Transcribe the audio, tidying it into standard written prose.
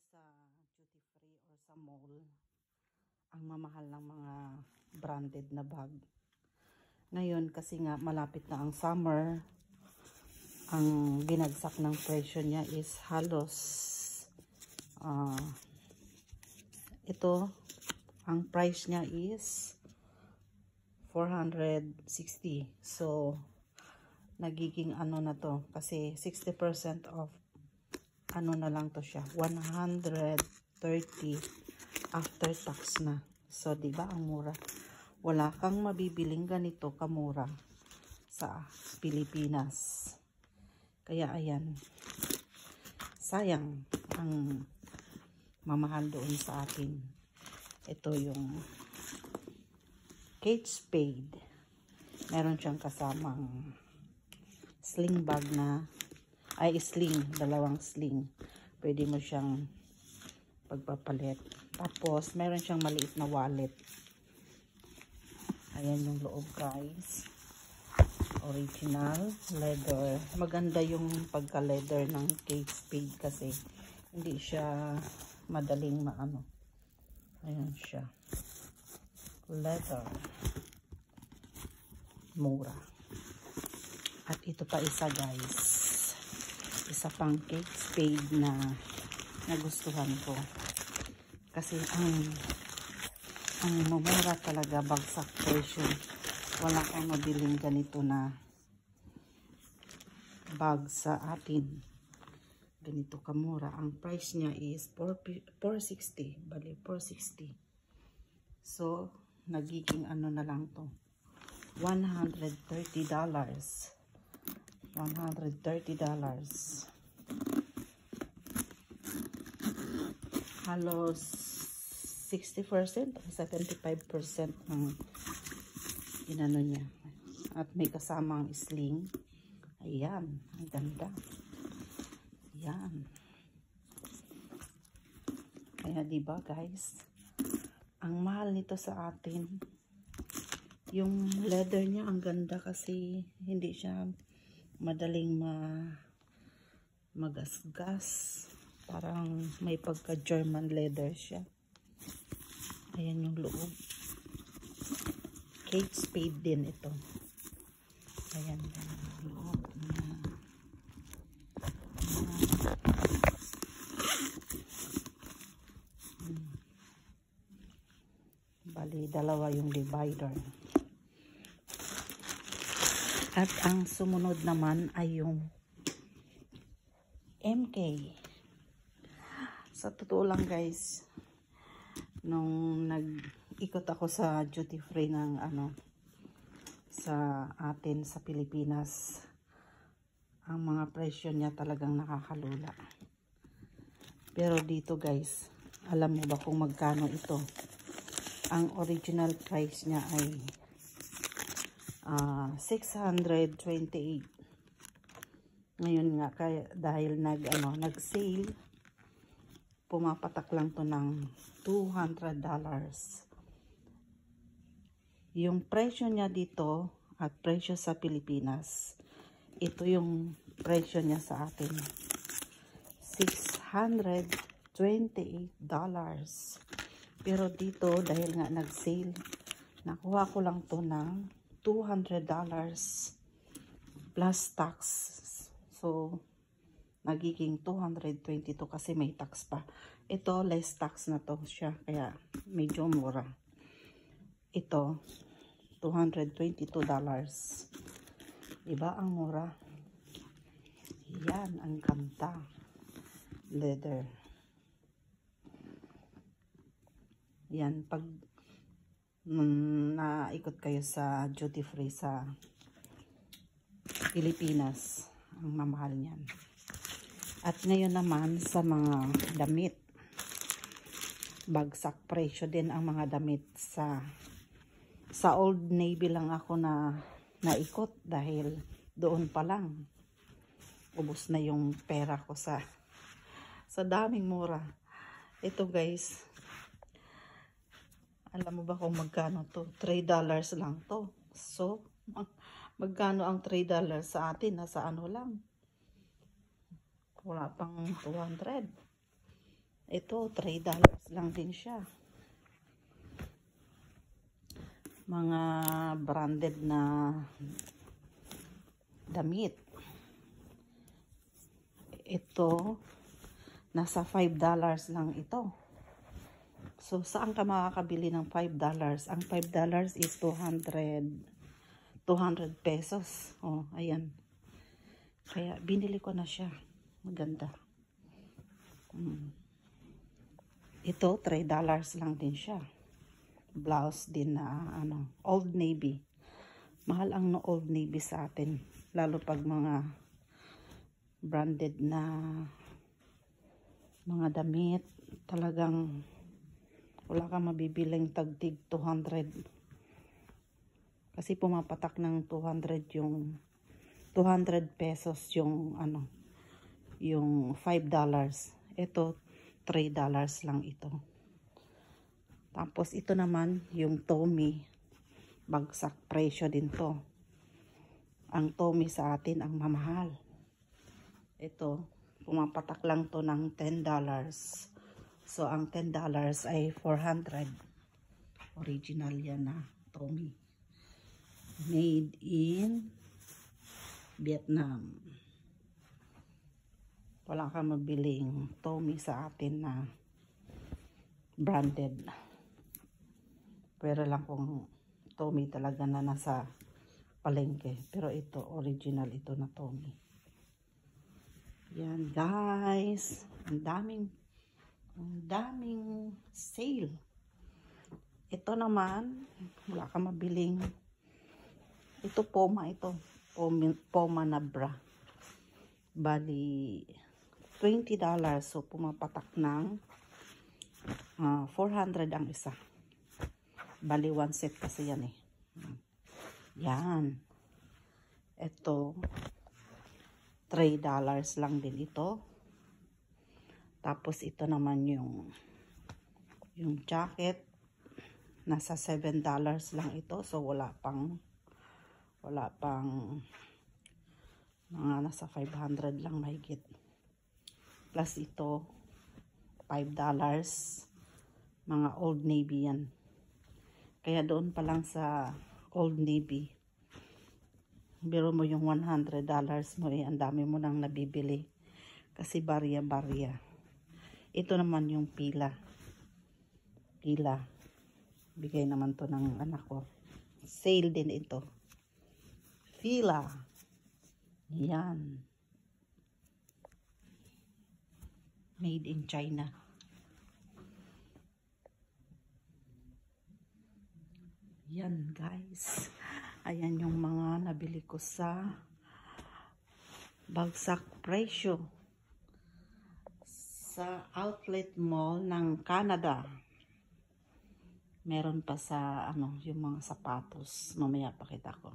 sa duty free or sa mall, ang mamahal ng mga branded na bag. Ngayon kasi nga malapit na ang summer, ang binagsak ng presyo niya is halos ito, ang price niya is 460. So nagiging ano na to kasi 60% off, ano na lang to siya, 130 after tax na. So di ba ang mura? Wala kang mabibiling ganito kamura sa Pilipinas. Kaya ayan, sayang ang mamahal doon sa atin. Ito yung Kate Spade. Meron siyang kasamang sling bag na sling, dalawang sling. Pwede mo siyang pagpapalit. Tapos meron siyang maliit na wallet. Ayan yung loob, guys. Original leather. Maganda yung pagka leather ng Kate Spade kasi hindi siya madaling maano. Ayan siya, leather, mura. At ito pa isa, guys, isa pang Kate Spade na nagustuhan ko kasi ang mura talaga, bagsak presyo. Wala kang mabiling ganito na bag sa atin, ganito kamura. Ang price niya is 460, bali 460. So nagiging ano na lang to, $130. Halos 60% o 75% ng inano niya. At may kasamang sling. Ayan, ang ganda. Ayan. Kaya diba, guys, ang mahal nito sa atin. Yung leather niya ang ganda kasi hindi siya madaling magasgas. Parang may pagka German leather siya. Ayan yung loob. Kate Spade din ito. Ayan yung loob niya. Bali, dalawa yung divider. At ang sumunod naman ay yung MK. Sa totoo lang, guys, nung nag-ikot ako sa duty free ng sa atin sa Pilipinas, ang mga presyo niya talagang nakakalula. Pero dito, guys, alam mo ba kung magkano ito? Ang original price niya ay 628. Ngayon nga, kaya dahil nag-sale, pumapatak lang to ng $200. Yung presyo niya dito at presyo sa Pilipinas, ito yung presyo niya sa atin, $628. Pero dito, dahil nga nag-sale, nakuha ko lang to ng $200 plus tax. So nagiging 222 kasi may tax pa. Ito, less tax na to siya, kaya medyo mura. Ito, $222. Diba ang mura? Yan, ang ganda. Leather. Yan, pag naikot kayo sa duty free sa Pilipinas, ang mamahal niyan. At ngayon naman sa mga damit, bagsak presyo din ang mga damit. Sa Old Navy lang ako naikot dahil doon pa lang ubos na yung pera ko sa daming mura. Ito, guys, alam mo ba kung magkano to? $3 lang to. So magkano ang $3 sa atin? Nasa ano lang, wala pang 200. Ito, $3 lang din siya. Mga branded na damit. Ito, nasa $5 lang ito. So, saan ka makakabili ng $5? Ang $5 is 200 pesos. Oh, ayan. Kaya, binili ko na siya. Maganda. Ito, $3 lang din siya. Blouse din na, Old Navy. Mahal ang Old Navy sa atin. Lalo pag mga branded na mga damit. Talagang wala kang mabibiling tagtig 200. Kasi pumapatak ng 200 yung 200 pesos yung yung $5. Ito $3 lang ito. Tapos ito naman yung Tommy, bagsak presyo din to. Ang Tommy sa atin ang mamahal. Ito pumapatak lang to ng $10. So ang $10 ay 400. Original yan na Tommy. Made in Vietnam. Wala kang mabiling Tommy sa atin na branded. Pero lang kung Tommy talaga na nasa palengke. Pero ito, original ito na Tommy. Yan guys. Ang daming sale. Ito naman, wala kang mabiling. Ito Poma ito. Poma na bra. Bali, $20. So, pumapatak ng 400 ang isa. Bali, 1 set kasi yan eh. Yan. Ito, $3 lang din ito. Tapos, ito naman yung jacket. Nasa $7 lang ito. So, wala pang mga nasa 500 lang mahigit. Plus ito, $5. Mga Old Navy yan. Kaya doon pa lang sa Old Navy, biro mo yung $100 mo eh, ang dami mo nang nabibili. Kasi barya-barya. Ito naman yung pila. Bigay naman to ng anak ko. Sale din ito. Fila. Yan. Made in China. Yan guys. Ayan yung mga nabili ko sa bagsak presyo sa outlet mall ng Canada. Meron pa sa yung mga sapatos. Mamaya pakita ko.